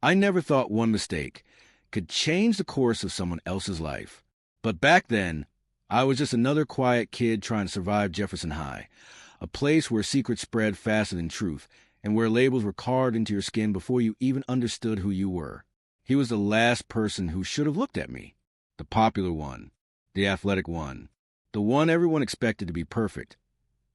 I never thought one mistake could change the course of someone else's life. But back then, I was just another quiet kid trying to survive Jefferson High, a place where secrets spread faster than truth and where labels were carved into your skin before you even understood who you were. He was the last person who should have looked at me. The popular one, the athletic one, the one everyone expected to be perfect.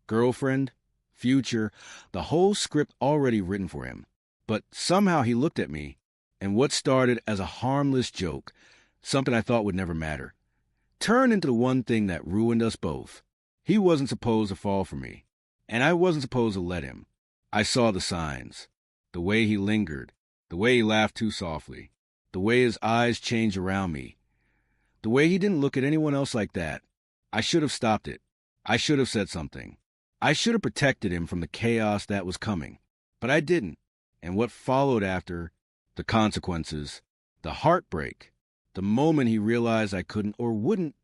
Girlfriend, future, the whole script already written for him. But somehow he looked at me, and what started as a harmless joke, something I thought would never matter, turned into the one thing that ruined us both. He wasn't supposed to fall for me, and I wasn't supposed to let him. I saw the signs, the way he lingered, the way he laughed too softly, the way his eyes changed around me, the way he didn't look at anyone else like that. I should have stopped it. I should have said something. I should have protected him from the chaos that was coming, but I didn't. And what followed after, the consequences, the heartbreak, the moment he realized I couldn't or wouldn't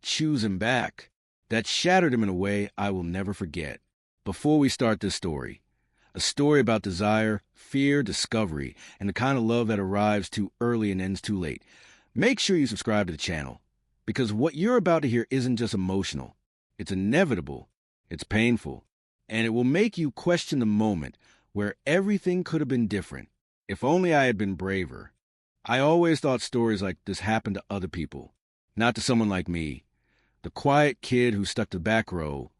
choose him back, that shattered him in a way I will never forget. Before we start this story, a story about desire, fear, discovery, and the kind of love that arrives too early and ends too late, make sure you subscribe to the channel, because what you're about to hear isn't just emotional. It's inevitable, it's painful, and it will make you question the moment where everything could have been different. If only I had been braver. I always thought stories like this happened to other people, not to someone like me, the quiet kid who stuck to the back row,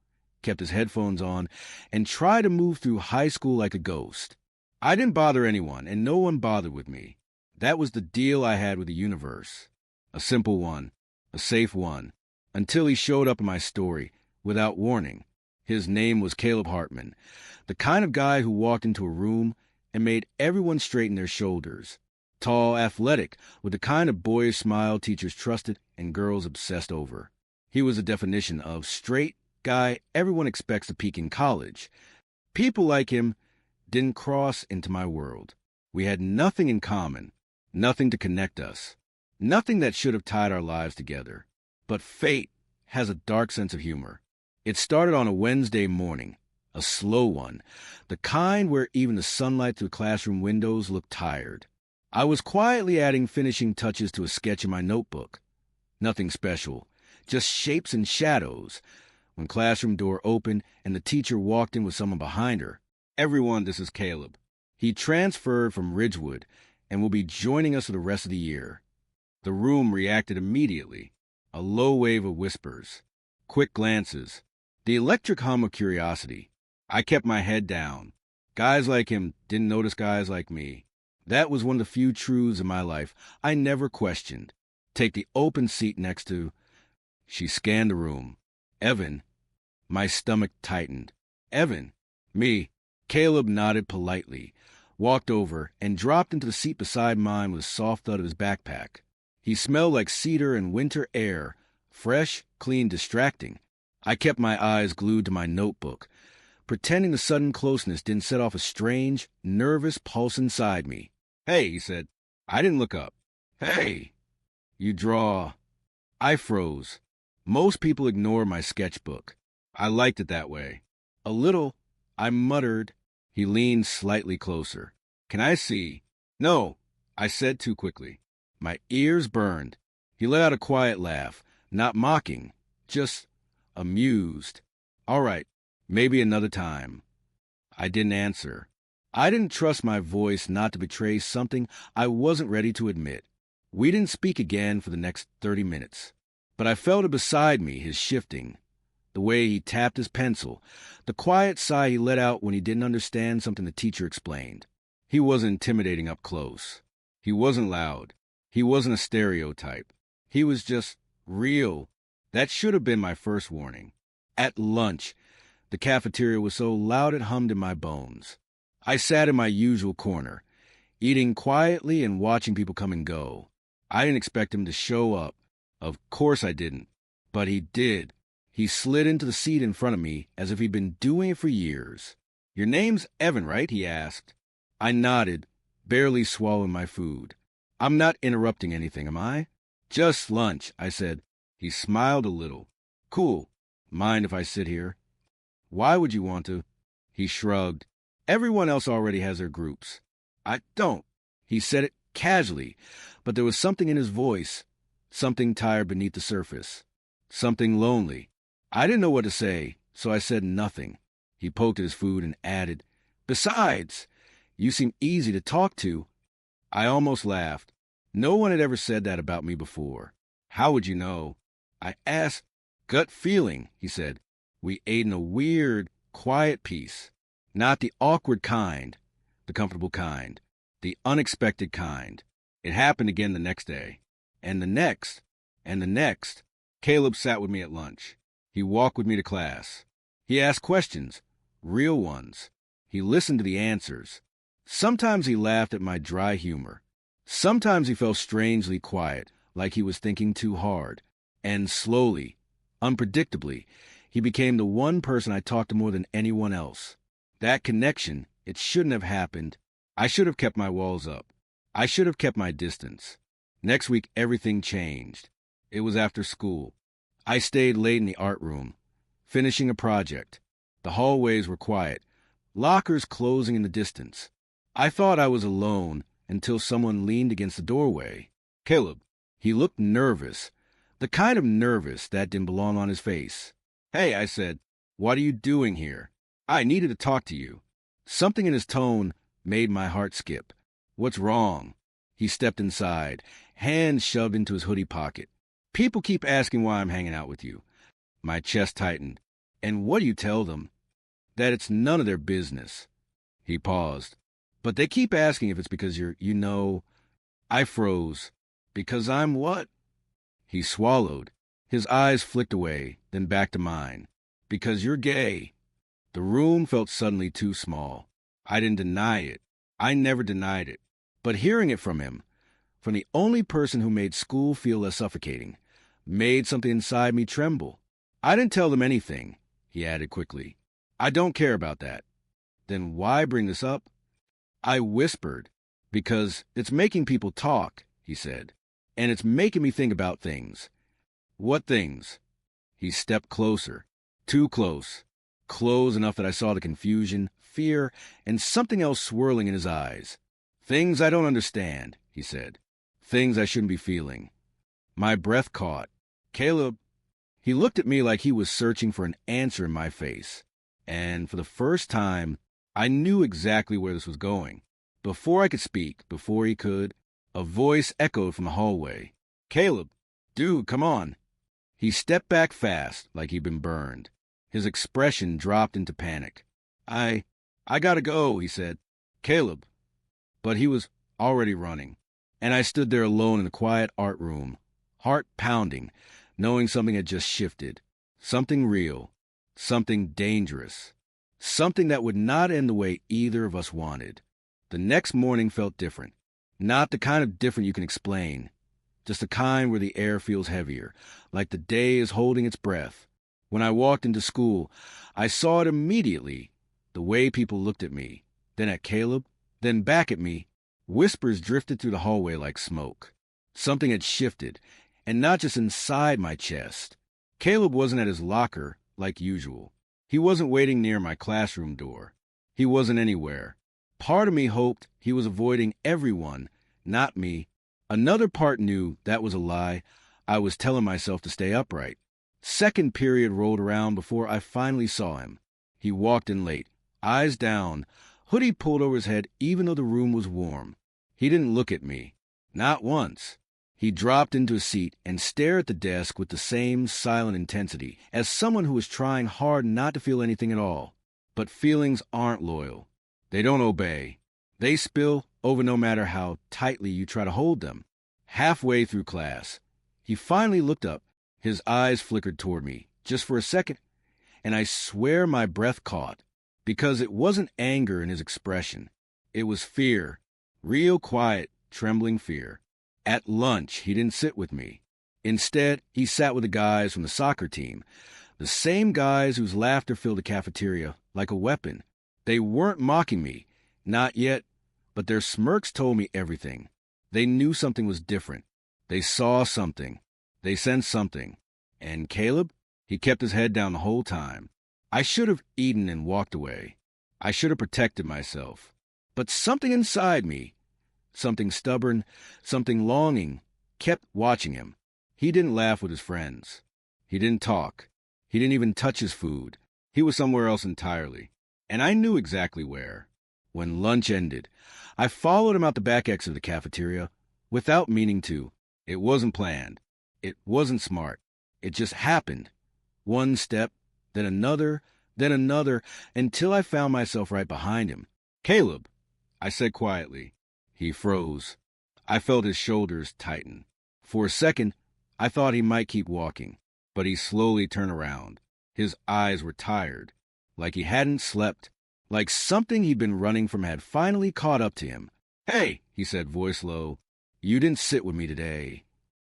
kept his headphones on, and tried to move through high school like a ghost. I didn't bother anyone, and no one bothered with me. That was the deal I had with the universe. A simple one, a safe one, until he showed up in my story, without warning. His name was Caleb Hartman, the kind of guy who walked into a room and made everyone straighten their shoulders. Tall, athletic, with the kind of boyish smile teachers trusted and girls obsessed over. He was the definition of straight guy everyone expects to peak in college. People like him didn't cross into my world. We had nothing in common, nothing to connect us, nothing that should have tied our lives together. But fate has a dark sense of humor. It started on a Wednesday morning, a slow one, the kind where even the sunlight through classroom windows looked tired. I was quietly adding finishing touches to a sketch in my notebook. Nothing special, just shapes and shadows. When classroom door opened and the teacher walked in with someone behind her. Everyone, this is Caleb. He transferred from Ridgewood and will be joining us for the rest of the year. The room reacted immediately. A low wave of whispers, quick glances, the electric hum of curiosity. I kept my head down. Guys like him didn't notice guys like me. That was one of the few truths in my life I never questioned. Take the open seat next to... She scanned the room. Evan. My stomach tightened. Evan. Me. Caleb nodded politely, walked over, and dropped into the seat beside mine with a soft thud of his backpack. He smelled like cedar and winter air, fresh, clean, distracting. I kept my eyes glued to my notebook, pretending the sudden closeness didn't set off a strange, nervous pulse inside me. "Hey," he said. I didn't look up. "Hey, you draw." I froze. Most people ignore my sketchbook. I liked it that way. A little, I muttered. He leaned slightly closer. "Can I see?" "No," I said too quickly. My ears burned. He let out a quiet laugh, not mocking, just amused. "All right, maybe another time." I didn't answer. I didn't trust my voice not to betray something I wasn't ready to admit. We didn't speak again for the next 30 minutes. But I felt it beside me, his shifting, the way he tapped his pencil, the quiet sigh he let out when he didn't understand something the teacher explained. He wasn't intimidating up close. He wasn't loud. He wasn't a stereotype. He was just real. That should have been my first warning. At lunch, the cafeteria was so loud it hummed in my bones. I sat in my usual corner, eating quietly and watching people come and go. I didn't expect him to show up. Of course I didn't. But he did. He slid into the seat in front of me as if he'd been doing it for years. "Your name's Evan, right?" he asked. I nodded, barely swallowing my food. "I'm not interrupting anything, am I?" "Just lunch," I said. He smiled a little. "Cool. Mind if I sit here?" "Why would you want to?" He shrugged. "Everyone else already has their groups." "I don't." He said it casually, but there was something in his voice, something tired beneath the surface, something lonely. I didn't know what to say, so I said nothing. He poked at his food and added, "Besides, you seem easy to talk to." I almost laughed. No one had ever said that about me before. "How would you know?" I asked. "Gut feeling," he said. We ate in a weird, quiet peace. Not the awkward kind, the comfortable kind, the unexpected kind. It happened again the next day. And the next, and the next. Caleb sat with me at lunch. He walked with me to class. He asked questions, real ones. He listened to the answers. Sometimes he laughed at my dry humor. Sometimes he felt strangely quiet, like he was thinking too hard. And slowly, unpredictably, he became the one person I talked to more than anyone else. That connection, it shouldn't have happened. I should have kept my walls up. I should have kept my distance. Next week, everything changed. It was after school. I stayed late in the art room, finishing a project. The hallways were quiet, lockers closing in the distance. I thought I was alone until someone leaned against the doorway. Caleb. He looked nervous, the kind of nervous that didn't belong on his face. "Hey," I said, "what are you doing here? I needed to talk to you." Something in his tone made my heart skip. "What's wrong?" He stepped inside, hands shoved into his hoodie pocket. "People keep asking why I'm hanging out with you." My chest tightened. "And what do you tell them?" "That it's none of their business." He paused. "But they keep asking if it's because you're. I froze. "Because I'm what?" He swallowed. His eyes flicked away, then back to mine. "Because you're gay." The room felt suddenly too small. I didn't deny it. I never denied it. But hearing it from him, from the only person who made school feel less suffocating, made something inside me tremble. "I didn't tell them anything," he added quickly. "I don't care about that." "Then why bring this up?" I whispered. "Because it's making people talk," he said. "And it's making me think about things." "What things?" He stepped closer. Too close. Close enough that I saw the confusion, fear, and something else swirling in his eyes. "Things I don't understand," he said. "Things I shouldn't be feeling." My breath caught. "Caleb." He looked at me like he was searching for an answer in my face. And for the first time, I knew exactly where this was going. Before I could speak, before he could, a voice echoed from the hallway. "Caleb, dude, come on." He stepped back fast, like he'd been burned. His expression dropped into panic. I gotta go," he said. "Caleb." But he was already running. And I stood there alone in the quiet art room, heart pounding, knowing something had just shifted. Something real. Something dangerous. Something that would not end the way either of us wanted. The next morning felt different. Not the kind of different you can explain. Just the kind where the air feels heavier, like the day is holding its breath. When I walked into school, I saw it immediately. The way people looked at me, then at Caleb, then back at me. Whispers drifted through the hallway like smoke. Something had shifted, and not just inside my chest. Caleb wasn't at his locker like usual. He wasn't waiting near my classroom door. He wasn't anywhere. Part of me hoped he was avoiding everyone, not me. Another part knew that was a lie. I was telling myself to stay upright. Second period rolled around before I finally saw him. He walked in late, eyes down, hoodie pulled over his head even though the room was warm. He didn't look at me. Not once. He dropped into a seat and stared at the desk with the same silent intensity as someone who was trying hard not to feel anything at all. But feelings aren't loyal. They don't obey. They spill over no matter how tightly you try to hold them. Halfway through class, he finally looked up. His eyes flickered toward me, just for a second, and I swear my breath caught, because it wasn't anger in his expression. It was fear, real quiet, trembling fear. At lunch, he didn't sit with me. Instead, he sat with the guys from the soccer team, the same guys whose laughter filled the cafeteria like a weapon. They weren't mocking me, not yet, but their smirks told me everything. They knew something was different. They saw something. They sensed something. And Caleb? He kept his head down the whole time. I should have eaten and walked away. I should have protected myself. But something inside me, Something stubborn, something longing, kept watching him. He didn't laugh with his friends. He didn't talk. He didn't even touch his food. He was somewhere else entirely. And I knew exactly where. When lunch ended, I followed him out the back exit of the cafeteria without meaning to. It wasn't planned. It wasn't smart. It just happened. One step, then another, until I found myself right behind him. "Caleb," I said quietly. He froze. I felt his shoulders tighten. For a second, I thought he might keep walking, but he slowly turned around. His eyes were tired, like he hadn't slept, like something he'd been running from had finally caught up to him. "Hey," he said, voice low, "you didn't sit with me today."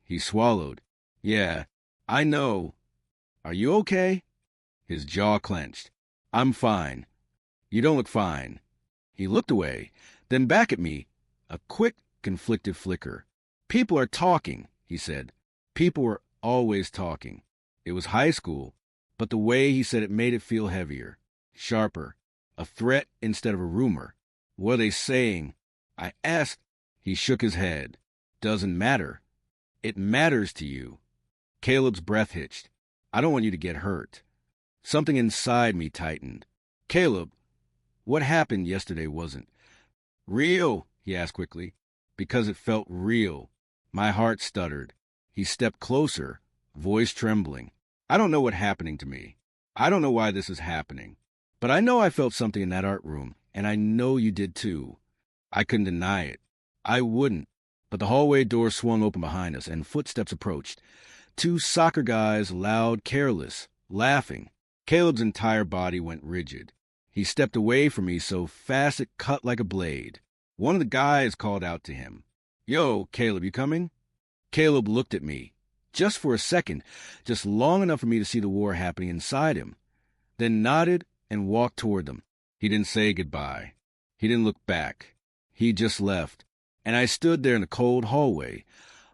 He swallowed. "Yeah, I know. Are you okay?" His jaw clenched. "I'm fine." "You don't look fine." He looked away, then back at me, a quick, conflicted flicker. "People are talking," he said. People were always talking. It was high school, but the way he said it made it feel heavier, sharper, a threat instead of a rumor. "What are they saying?" I asked. He shook his head. "Doesn't matter. It matters to you." Caleb's breath hitched. "I don't want you to get hurt." Something inside me tightened. "Caleb, what happened yesterday wasn't real?" he asked quickly. Because it felt real. My heart stuttered. He stepped closer, voice trembling. "I don't know what's happening to me. I don't know why this is happening. But I know I felt something in that art room, and I know you did too." I couldn't deny it. I wouldn't. But the hallway door swung open behind us, and footsteps approached. Two soccer guys, loud, careless, laughing. Caleb's entire body went rigid. He stepped away from me so fast it cut like a blade. One of the guys called out to him. "Yo, Caleb, you coming?" Caleb looked at me, just for a second, just long enough for me to see the war happening inside him, then nodded and walked toward them. He didn't say goodbye. He didn't look back. He just left, and I stood there in the cold hallway,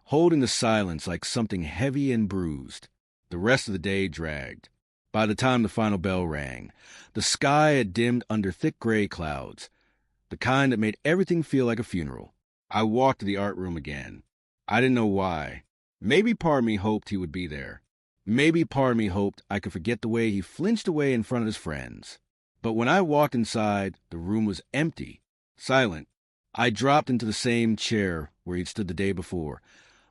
holding the silence like something heavy and bruised. The rest of the day dragged. By the time the final bell rang, the sky had dimmed under thick gray clouds, the kind that made everything feel like a funeral. I walked to the art room again. I didn't know why. Maybe part of me hoped he would be there. Maybe part of me hoped I could forget the way he flinched away in front of his friends. But when I walked inside, the room was empty, silent. I dropped into the same chair where he'd stood the day before,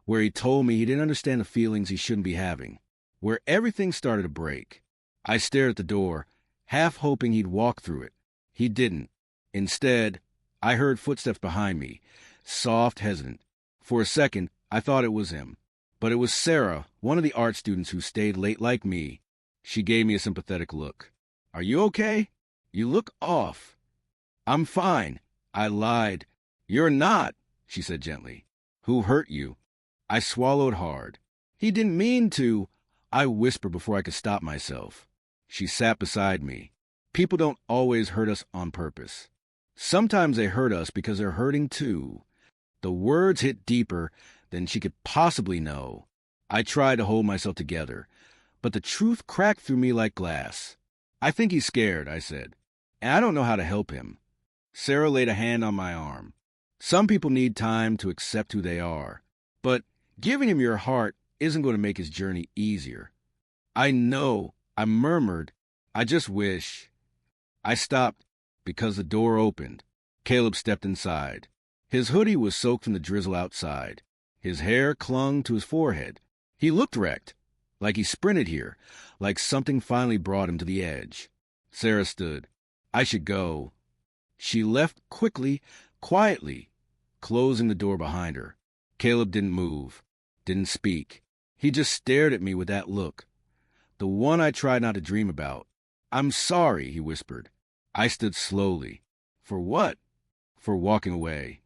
where he told me he didn't understand the feelings he shouldn't be having, where everything started to break. I stared at the door, half hoping he'd walk through it. He didn't. Instead, I heard footsteps behind me, soft, hesitant. For a second, I thought it was him. But it was Sarah, one of the art students who stayed late like me. She gave me a sympathetic look. "Are you okay? You look off." "I'm fine." I lied. "You're not," she said gently. "Who hurt you?" I swallowed hard. "He didn't mean to," I whispered before I could stop myself. She sat beside me. People don't always hurt us on purpose. Sometimes they hurt us because they're hurting too. The words hit deeper than she could possibly know. I tried to hold myself together, but the truth cracked through me like glass. "I think he's scared," I said, "and I don't know how to help him." Sarah laid a hand on my arm. "Some people need time to accept who they are, but giving him your heart isn't going to make his journey easier." "I know," I murmured. "I just wish." I stopped because the door opened. Caleb stepped inside. His hoodie was soaked from the drizzle outside. His hair clung to his forehead. He looked wrecked, like he sprinted here, like something finally brought him to the edge. Sarah stood. "I should go." She left quickly, quietly, closing the door behind her. Caleb didn't move, didn't speak. He just stared at me with that look, the one I tried not to dream about. "I'm sorry," he whispered. I stood slowly. "For what?" "For walking away."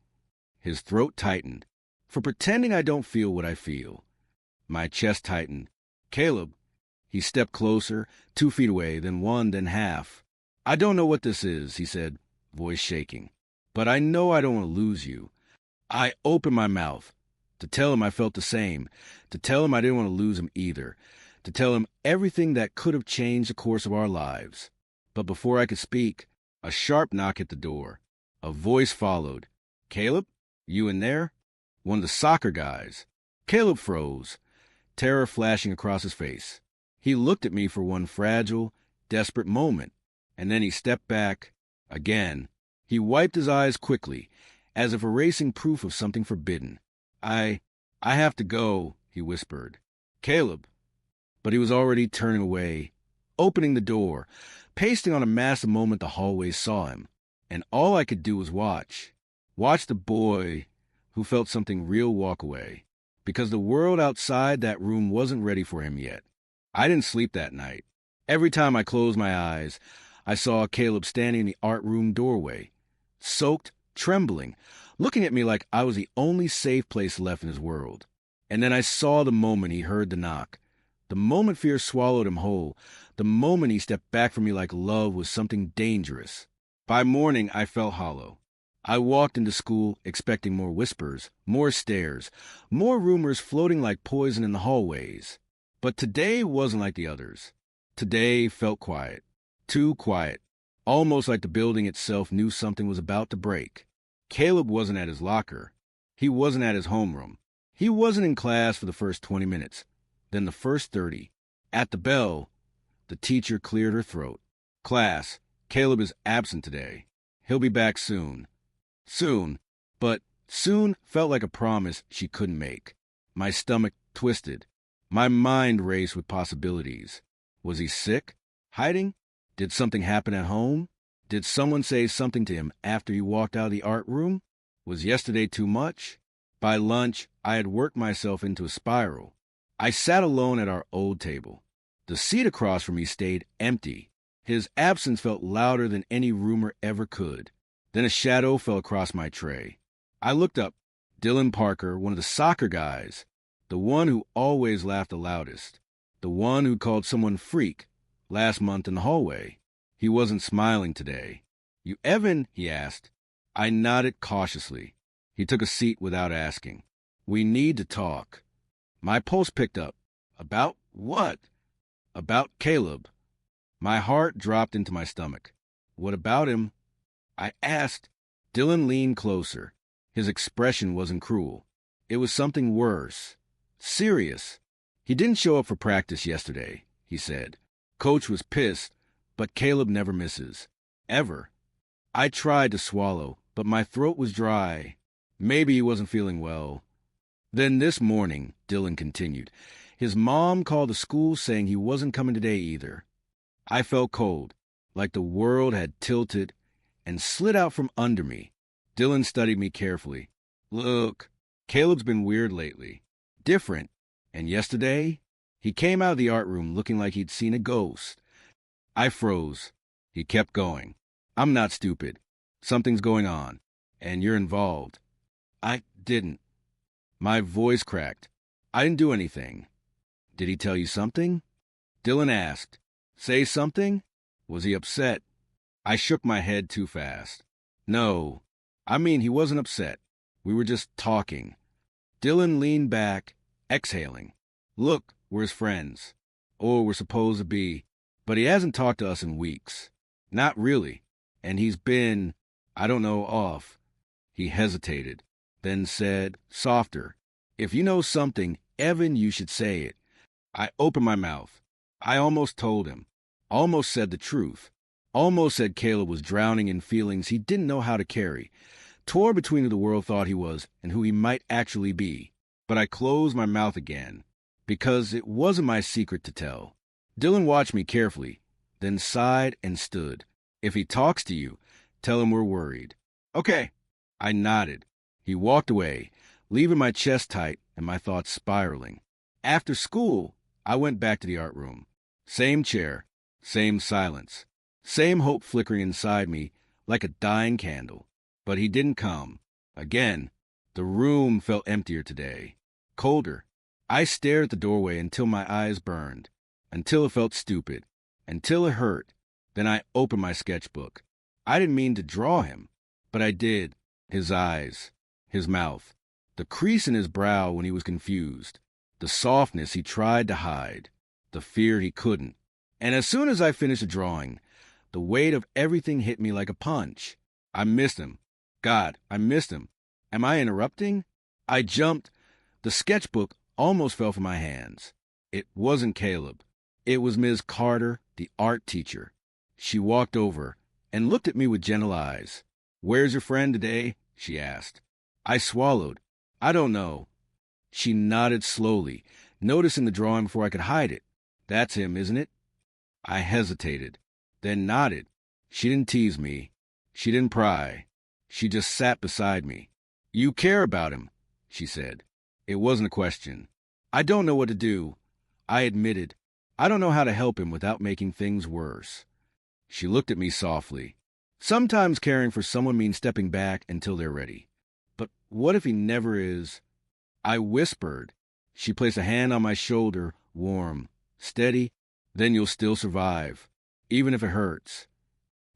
His throat tightened. "For pretending I don't feel what I feel." My chest tightened. "Caleb." He stepped closer, 2 feet away, then 1, then half. "I don't know what this is," he said, voice shaking. "But I know I don't want to lose you." I opened my mouth to tell him I felt the same, to tell him I didn't want to lose him either, to tell him everything that could have changed the course of our lives. But before I could speak, a sharp knock at the door. A voice followed. "Caleb?" You in there? One of the soccer guys. Caleb froze, terror flashing across his face. He looked at me for one fragile, desperate moment, and then he stepped back again. He wiped his eyes quickly, as if erasing proof of something forbidden. I have to go, he whispered. Caleb. But he was already turning away, opening the door, pasting on a massive moment the hallway saw him. And all I could do was watch the boy who felt something real walk away, because the world outside that room wasn't ready for him yet. I didn't sleep that night. Every time I closed my eyes, I saw Caleb standing in the art room doorway, soaked, trembling, looking at me like I was the only safe place left in his world. And then I saw the moment he heard the knock, the moment fear swallowed him whole, the moment he stepped back from me like love was something dangerous. By morning, I felt hollow. I walked into school expecting more whispers, more stares, more rumors floating like poison in the hallways. But today wasn't like the others. Today felt quiet. Too quiet. Almost like the building itself knew something was about to break. Caleb wasn't at his locker. He wasn't at his homeroom. He wasn't in class for the first 20 minutes. Then the first 30. At the bell, the teacher cleared her throat. Class, Caleb is absent today. He'll be back soon. Soon. But soon felt like a promise she couldn't make. My stomach twisted. My mind raced with possibilities. Was he sick? Hiding? Did something happen at home? Did someone say something to him after he walked out of the art room? Was yesterday too much? By lunch, I had worked myself into a spiral. I sat alone at our old table. The seat across from me stayed empty. His absence felt louder than any rumor ever could. Then a shadow fell across my tray. I looked up. Dylan Parker, one of the soccer guys, the one who always laughed the loudest, the one who called someone freak last month in the hallway. He wasn't smiling today. You Evan? He asked. I nodded cautiously. He took a seat without asking. We need to talk. My pulse picked up. About what? About Caleb. My heart dropped into my stomach. What about him? I asked. Dylan leaned closer. His expression wasn't cruel. It was something worse. Serious. He didn't show up for practice yesterday, he said. Coach was pissed, but Caleb never misses. Ever. I tried to swallow, but my throat was dry. Maybe he wasn't feeling well. Then this morning, Dylan continued, his mom called the school saying he wasn't coming today either. I felt cold, like the world had tilted and slid out from under me. Dylan studied me carefully. Look, Caleb's been weird lately. Different. And yesterday, he came out of the art room looking like he'd seen a ghost. I froze. He kept going. I'm not stupid. Something's going on, and you're involved. I didn't. My voice cracked. I didn't do anything. Did he tell you something? Dylan asked. Say something? Was he upset? I shook my head too fast. No. I mean, he wasn't upset. We were just talking. Dylan leaned back, exhaling. Look, we're his friends. Or we're supposed to be. But he hasn't talked to us in weeks. Not really. And he's been, I don't know, off. He hesitated, then said, softer, if you know something, Evan, you should say it. I opened my mouth. I almost told him. Almost said the truth. Almost said Caleb was drowning in feelings he didn't know how to carry, tore between who the world thought he was and who he might actually be. But I closed my mouth again, because it wasn't my secret to tell. Dylan watched me carefully, then sighed and stood. If he talks to you, tell him we're worried. Okay. I nodded. He walked away, leaving my chest tight and my thoughts spiraling. After school, I went back to the art room. Same chair, same silence, same hope flickering inside me like a dying candle. But he didn't come. Again, the room felt emptier today, colder. I stared at the doorway until my eyes burned, until it felt stupid, until it hurt. Then I opened my sketchbook. I didn't mean to draw him, but I did. His eyes, his mouth, the crease in his brow when he was confused, the softness he tried to hide, the fear he couldn't. And as soon as I finished the drawing, the weight of everything hit me like a punch. I missed him. God, I missed him. Am I interrupting? I jumped. The sketchbook almost fell from my hands. It wasn't Caleb. It was Ms. Carter, the art teacher. She walked over and looked at me with gentle eyes. "Where's your friend today?" she asked. I swallowed. "I don't know." She nodded slowly, noticing the drawing before I could hide it. "That's him, isn't it?" I hesitated, then nodded. She didn't tease me. She didn't pry. She just sat beside me. "You care about him," she said. It wasn't a question. "I don't know what to do," I admitted. "I don't know how to help him without making things worse." She looked at me softly. "Sometimes caring for someone means stepping back until they're ready. But what if he never is?" I whispered. She placed a hand on my shoulder, warm, steady. "Then you'll still survive, even if it hurts."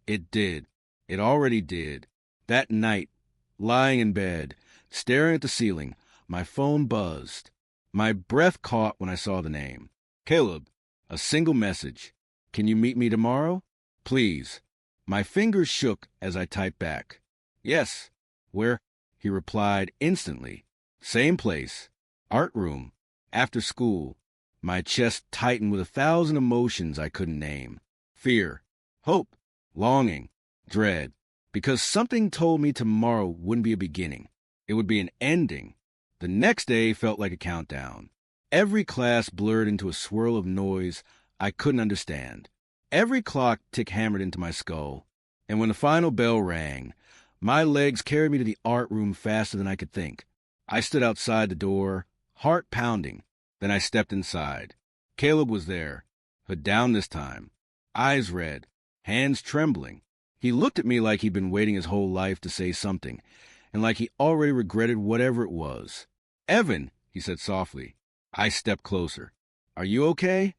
It did. It already did. That night, lying in bed, staring at the ceiling, my phone buzzed. My breath caught when I saw the name. "Caleb." A single message. "Can you meet me tomorrow? Please." My fingers shook as I typed back. "Yes." "Where?" He replied instantly. "Same place. Art room. After school." My chest tightened with 1,000 emotions I couldn't name. Fear, hope, longing, dread. Because something told me tomorrow wouldn't be a beginning. It would be an ending. The next day felt like a countdown. Every class blurred into a swirl of noise I couldn't understand. Every clock tick hammered into my skull. And when the final bell rang, my legs carried me to the art room faster than I could think. I stood outside the door, heart pounding. Then I stepped inside. Caleb was there, hood down this time, eyes red, hands trembling. He looked at me like he'd been waiting his whole life to say something, and like he already regretted whatever it was. "Evan," he said softly. I stepped closer. "Are you okay?"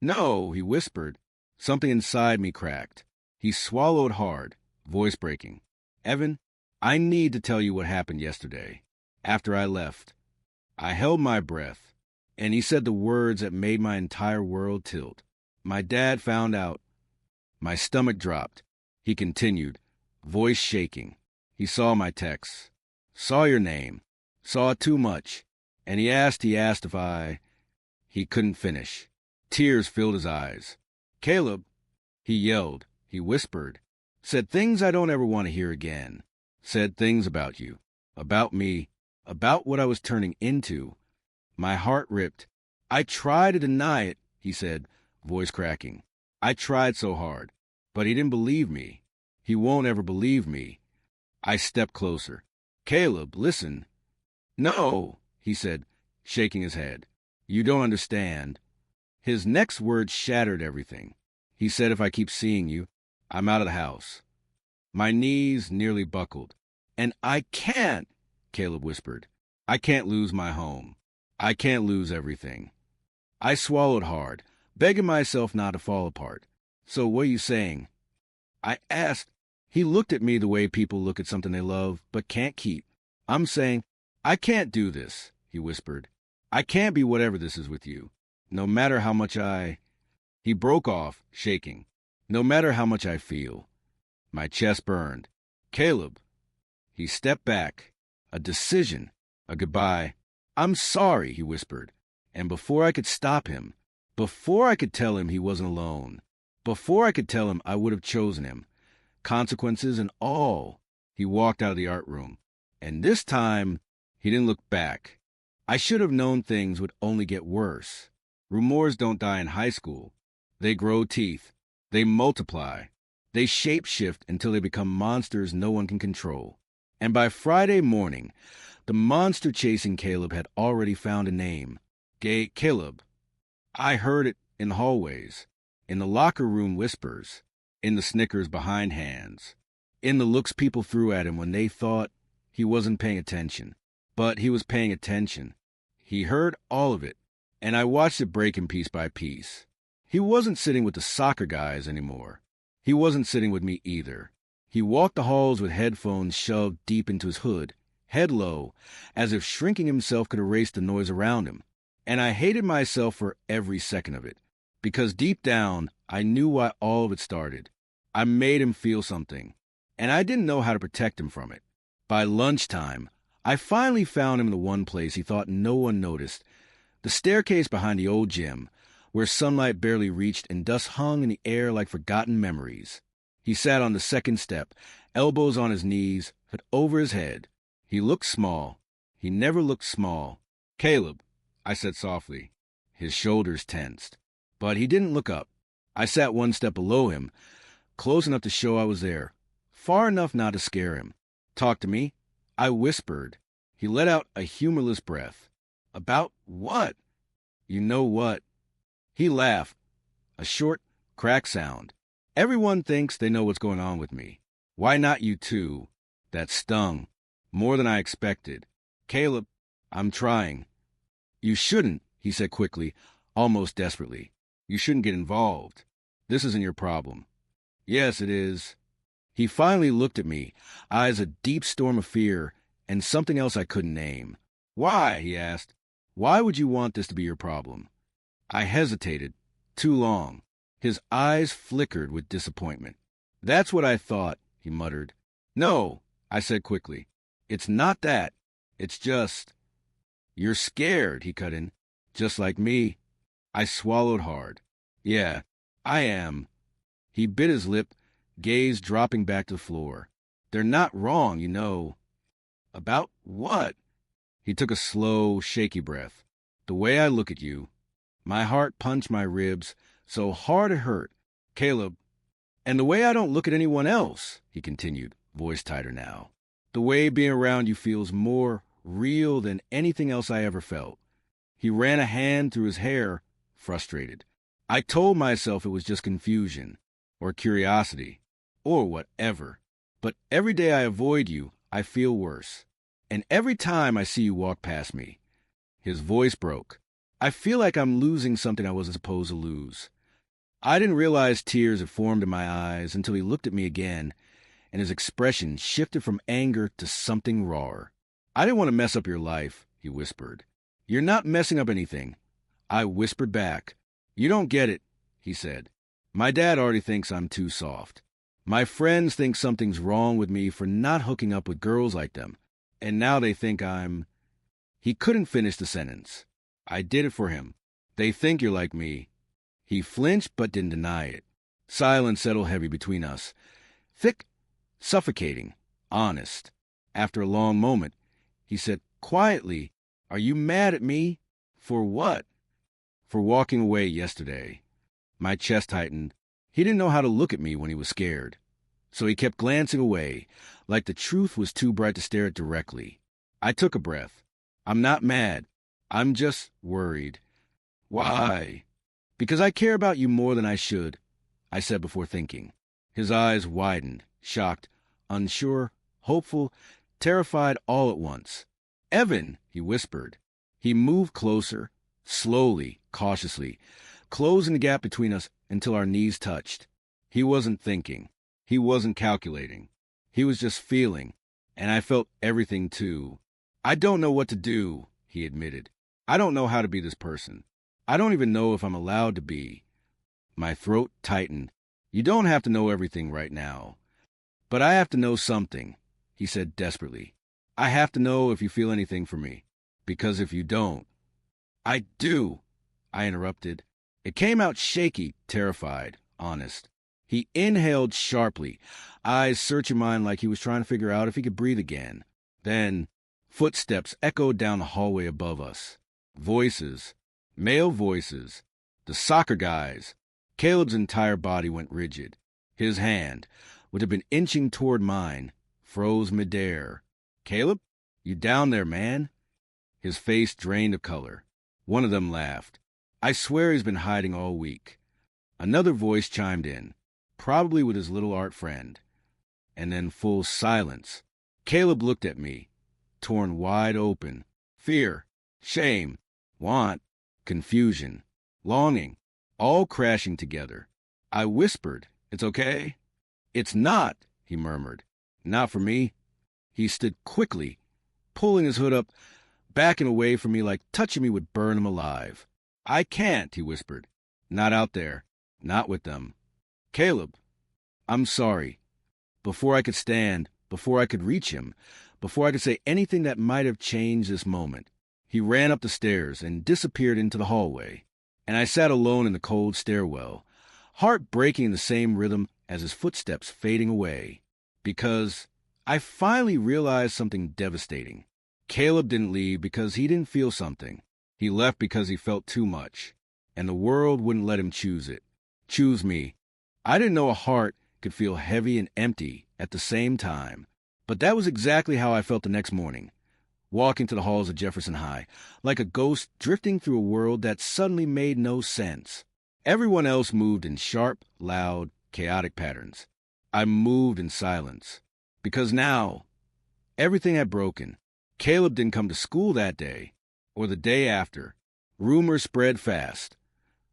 "No," he whispered. Something inside me cracked. He swallowed hard, voice breaking. "Evan, I need to tell you what happened yesterday, after I left." I held my breath, and he said the words that made my entire world tilt. "My dad found out." My stomach dropped. He continued, voice shaking. "He saw my texts, saw your name, saw too much, and he asked if I—" He couldn't finish. Tears filled his eyes. "Caleb," he yelled, he whispered, "said things I don't ever want to hear again. Said things about you, about me, about what I was turning into." My heart ripped. "I try to deny it," he said, voice cracking. "I tried so hard, but he didn't believe me. He won't ever believe me." I stepped closer. "Caleb, listen." "No," he said, shaking his head. "You don't understand." His next words shattered everything. He said, "If I keep seeing you, I'm out of the house." My knees nearly buckled. "And I can't," Caleb whispered. "I can't lose my home. I can't lose everything." I swallowed hard, begging myself not to fall apart. "So what are you saying?" I asked. He looked at me the way people look at something they love but can't keep. "I'm saying, I can't do this," he whispered. "I can't be whatever this is with you. No matter how much I—" He broke off, shaking. "No matter how much I feel." My chest burned. "Caleb." He stepped back. A decision. A goodbye. "I'm sorry," he whispered. And before I could stop him, before I could tell him he wasn't alone, before I could tell him I would have chosen him, consequences and all, he walked out of the art room. And this time, he didn't look back. I should have known things would only get worse. Rumors don't die in high school. They grow teeth. They multiply. They shapeshift until they become monsters no one can control. And by Friday morning, the monster chasing Caleb had already found a name. Caleb. I heard it in the hallways, in the locker room whispers, in the snickers behind hands, in the looks people threw at him when they thought he wasn't paying attention. But he was paying attention. He heard all of it, and I watched it break him piece by piece. He wasn't sitting with the soccer guys anymore. He wasn't sitting with me either. He walked the halls with headphones shoved deep into his hood, head low, as if shrinking himself could erase the noise around him. And I hated myself for every second of it, because deep down, I knew why all of it started. I made him feel something, and I didn't know how to protect him from it. By lunchtime, I finally found him in the one place he thought no one noticed, the staircase behind the old gym, where sunlight barely reached and dust hung in the air like forgotten memories. He sat on the second step, elbows on his knees, hood over his head. He looked small. He never looked small. "Caleb," I said softly. His shoulders tensed. But he didn't look up. I sat one step below him, close enough to show I was there, far enough not to scare him. "Talk to me," I whispered. He let out a humorless breath. "About what?" "You know what." He laughed. A short, crack sound. "Everyone thinks they know what's going on with me. Why not you too?" That stung. More than I expected. "Caleb, I'm trying." "You shouldn't," he said quickly, almost desperately. "You shouldn't get involved. This isn't your problem." "Yes, it is." He finally looked at me, eyes a deep storm of fear and something else I couldn't name. "Why?" he asked. "Why would you want this to be your problem?" I hesitated. Too long. His eyes flickered with disappointment. "That's what I thought," he muttered. "No," I said quickly. "It's not that. It's just—" "You're scared," he cut in. "Just like me." I swallowed hard. "Yeah, I am." He bit his lip, gaze dropping back to the floor. "They're not wrong, you know." "About what?" He took a slow, shaky breath. "The way I look at you." My heart punched my ribs so hard it hurt. "Caleb, and the way I don't look at anyone else," he continued, voice tighter now. "The way being around you feels more real than anything else I ever felt." He ran a hand through his hair, frustrated. I told myself it was just confusion, or curiosity, or whatever. But every day I avoid you, I feel worse. And every time I see you walk past me. His voice broke. I feel like I'm losing something I wasn't supposed to lose. I didn't realize tears had formed in my eyes until he looked at me again, and his expression shifted from anger to something rawer. "I didn't want to mess up your life," he whispered. "You're not messing up anything." I whispered back. "You don't get it," he said. "My dad already thinks I'm too soft. My friends think something's wrong with me for not hooking up with girls like them. And now they think I'm—" He couldn't finish the sentence. I did it for him. "They think you're like me." He flinched but didn't deny it. Silence settled heavy between us. Thick, suffocating, honest. After a long moment, he said quietly, "Are you mad at me?" "For what?" "For walking away yesterday." My chest tightened. He didn't know how to look at me when he was scared. So he kept glancing away, like the truth was too bright to stare at directly. I took a breath. "I'm not mad. I'm just worried." "Why?" "Because I care about you more than I should," I said before thinking. His eyes widened, shocked, unsure, hopeful, terrified all at once. "Evan," he whispered. He moved closer, slowly, cautiously, closing the gap between us until our knees touched. He wasn't thinking. He wasn't calculating. He was just feeling, and I felt everything too. "I don't know what to do," he admitted. "I don't know how to be this person. I don't even know if I'm allowed to be." My throat tightened. "You don't have to know everything right now. But I have to know something," he said desperately. "I have to know if you feel anything for me. Because if you don't—" "I do," I interrupted. It came out shaky, terrified, honest. He inhaled sharply, eyes searching mine like he was trying to figure out if he could breathe again. Then footsteps echoed down the hallway above us. Voices. Male voices. The soccer guys. Caleb's entire body went rigid. His hand, which had been inching toward mine, froze midair. "Caleb? You down there, man?" His face drained of color. One of them laughed. "I swear he's been hiding all week." Another voice chimed in, probably with his little art friend. And then full silence. Caleb looked at me, torn wide open. Fear, shame, want, confusion, longing, all crashing together. I whispered, "It's okay?" "It's not," he murmured. "Not for me." He stood quickly, pulling his hood up, backing away from me like touching me would burn him alive. "I can't," he whispered. "Not out there. Not with them." "Caleb." "I'm sorry." Before I could stand, before I could reach him, before I could say anything that might have changed this moment. He ran up the stairs and disappeared into the hallway, and I sat alone in the cold stairwell, heart breaking in the same rhythm as his footsteps fading away, because I finally realized something devastating. Caleb didn't leave because he didn't feel something. He left because he felt too much, and the world wouldn't let him choose it. Choose me. I didn't know a heart could feel heavy and empty at the same time, but that was exactly how I felt the next morning, walking to the halls of Jefferson High, like a ghost drifting through a world that suddenly made no sense. Everyone else moved in sharp, loud, chaotic patterns. I moved in silence, because now everything had broken. Caleb didn't come to school that day, or the day after. Rumors spread fast.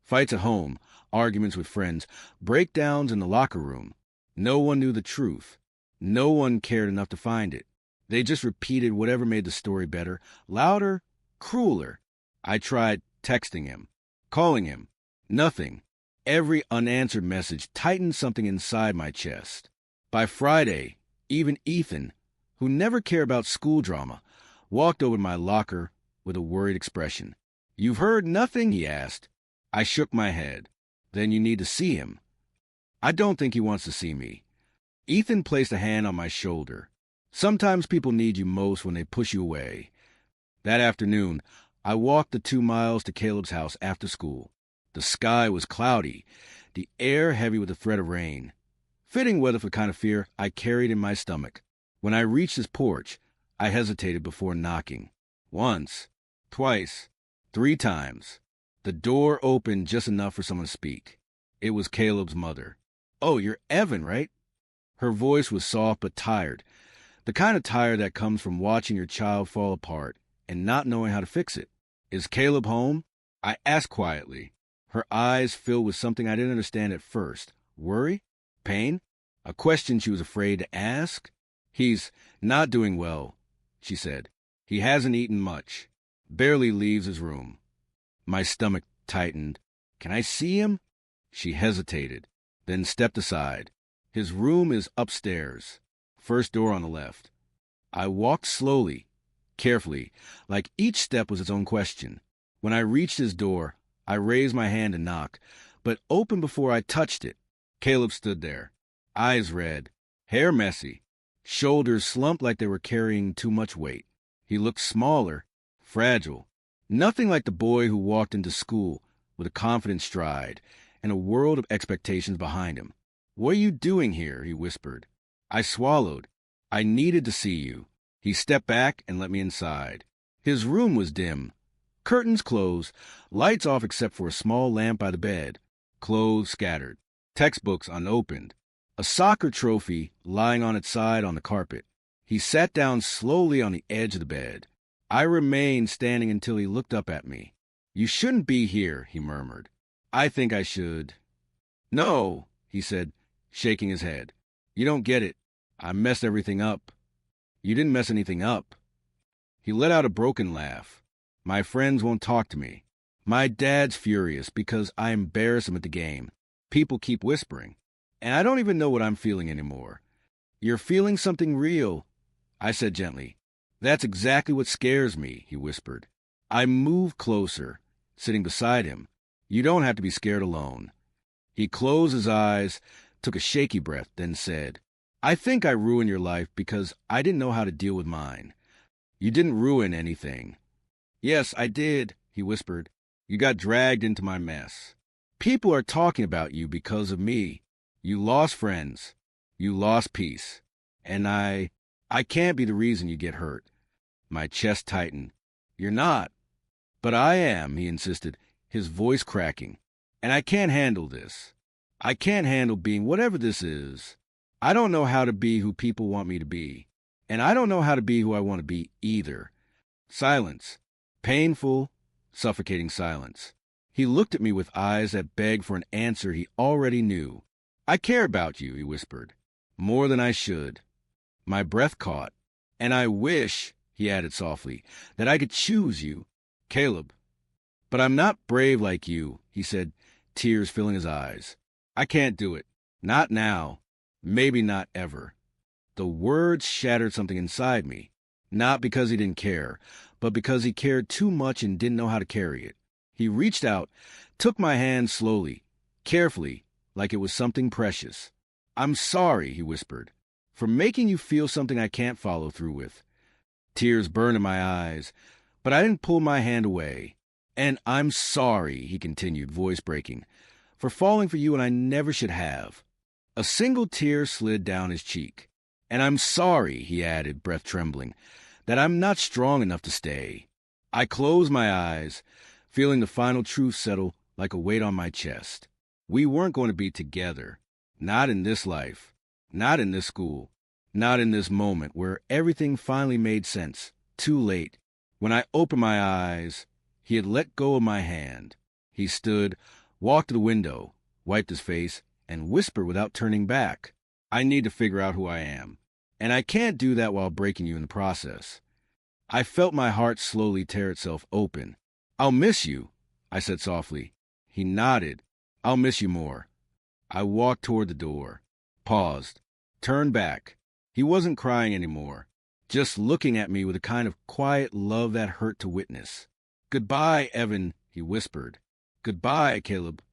Fights at home, arguments with friends, breakdowns in the locker room. No one knew the truth. No one cared enough to find it. They just repeated whatever made the story better, louder, crueler. I tried texting him, calling him. Nothing. Every unanswered message tightened something inside my chest. By Friday, even Ethan, who never cared about school drama, walked over to my locker with a worried expression. "You've heard nothing?" he asked. I shook my head. "Then you need to see him." "I don't think he wants to see me." Ethan placed a hand on my shoulder. "Sometimes people need you most when they push you away." That afternoon, I walked the 2 miles to Caleb's house after school. The sky was cloudy, the air heavy with the threat of rain. Fitting weather for the kind of fear I carried in my stomach. When I reached his porch, I hesitated before knocking. Once, twice, 3 times. The door opened just enough for someone to speak. It was Caleb's mother. "Oh, you're Evan, right?" Her voice was soft but tired, the kind of tired that comes from watching your child fall apart and not knowing how to fix it. "Is Caleb home?" I asked quietly. Her eyes filled with something I didn't understand at first. Worry? Pain? A question she was afraid to ask? "He's not doing well," she said. "He hasn't eaten much. Barely leaves his room." My stomach tightened. "Can I see him?" She hesitated, then stepped aside. "His room is upstairs. First door on the left." I walked slowly, carefully, like each step was its own question. When I reached his door, I raised my hand to knock, but opened before I touched it. Caleb stood there, eyes red, hair messy, shoulders slumped like they were carrying too much weight. He looked smaller, fragile, nothing like the boy who walked into school with a confident stride and a world of expectations behind him. "What are you doing here?" he whispered. I swallowed. "I needed to see you." He stepped back and let me inside. His room was dim. Curtains closed, lights off except for a small lamp by the bed, clothes scattered, textbooks unopened, a soccer trophy lying on its side on the carpet. He sat down slowly on the edge of the bed. I remained standing until he looked up at me. "You shouldn't be here," he murmured. "I think I should." "No," he said, shaking his head. "You don't get it. I messed everything up." "You didn't mess anything up." He let out a broken laugh. "My friends won't talk to me. My dad's furious because I embarrass him at the game. People keep whispering. And I don't even know what I'm feeling anymore." "You're feeling something real," I said gently. "That's exactly what scares me," he whispered. I moved closer, sitting beside him. "You don't have to be scared alone." He closed his eyes, took a shaky breath, then said, "I think I ruined your life because I didn't know how to deal with mine." "You didn't ruin anything." "Yes, I did," he whispered. "You got dragged into my mess. People are talking about you because of me. You lost friends. You lost peace. And I can't be the reason you get hurt." My chest tightened. "You're not." "But I am," he insisted, his voice cracking. "And I can't handle this. I can't handle being whatever this is. I don't know how to be who people want me to be. And I don't know how to be who I want to be either." Silence. Painful, suffocating silence. He looked at me with eyes that begged for an answer he already knew. "I care about you," he whispered. "More than I should." My breath caught. "And I wish," he added softly, "that I could choose you, Caleb. But I'm not brave like you," he said, tears filling his eyes. "I can't do it. Not now. Maybe not ever." The words shattered something inside me. Not because he didn't care, but because he cared too much and didn't know how to carry it. He reached out, took my hand slowly, carefully, like it was something precious. "I'm sorry," he whispered, "for making you feel something I can't follow through with." Tears burned in my eyes, but I didn't pull my hand away. "And I'm sorry," he continued, voice breaking, "for falling for you when I never should have." A single tear slid down his cheek. "And I'm sorry," he added, breath trembling, "that I'm not strong enough to stay." I closed my eyes, feeling the final truth settle like a weight on my chest. We weren't going to be together. Not in this life. Not in this school. Not in this moment where everything finally made sense. Too late. When I opened my eyes, he had let go of my hand. He stood, walked to the window, wiped his face, and whispered without turning back, "I need to figure out who I am. And I can't do that while breaking you in the process." I felt my heart slowly tear itself open. "I'll miss you," I said softly. He nodded. "I'll miss you more." I walked toward the door, paused, turned back. He wasn't crying anymore, just looking at me with a kind of quiet love that hurt to witness. "Goodbye, Evan," he whispered. "Goodbye, Caleb."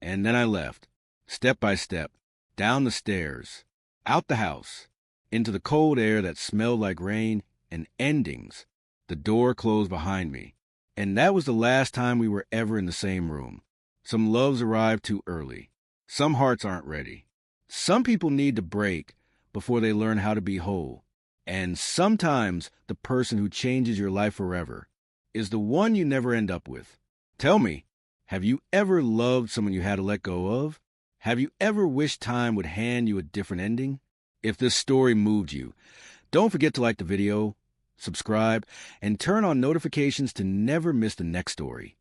And then I left, step by step, down the stairs, out the house, into the cold air that smelled like rain and endings. The door closed behind me. And that was the last time we were ever in the same room. Some loves arrive too early. Some hearts aren't ready. Some people need to break before they learn how to be whole. And sometimes the person who changes your life forever is the one you never end up with. Tell me, have you ever loved someone you had to let go of? Have you ever wished time would hand you a different ending? If this story moved you, don't forget to like the video, subscribe, and turn on notifications to never miss the next story.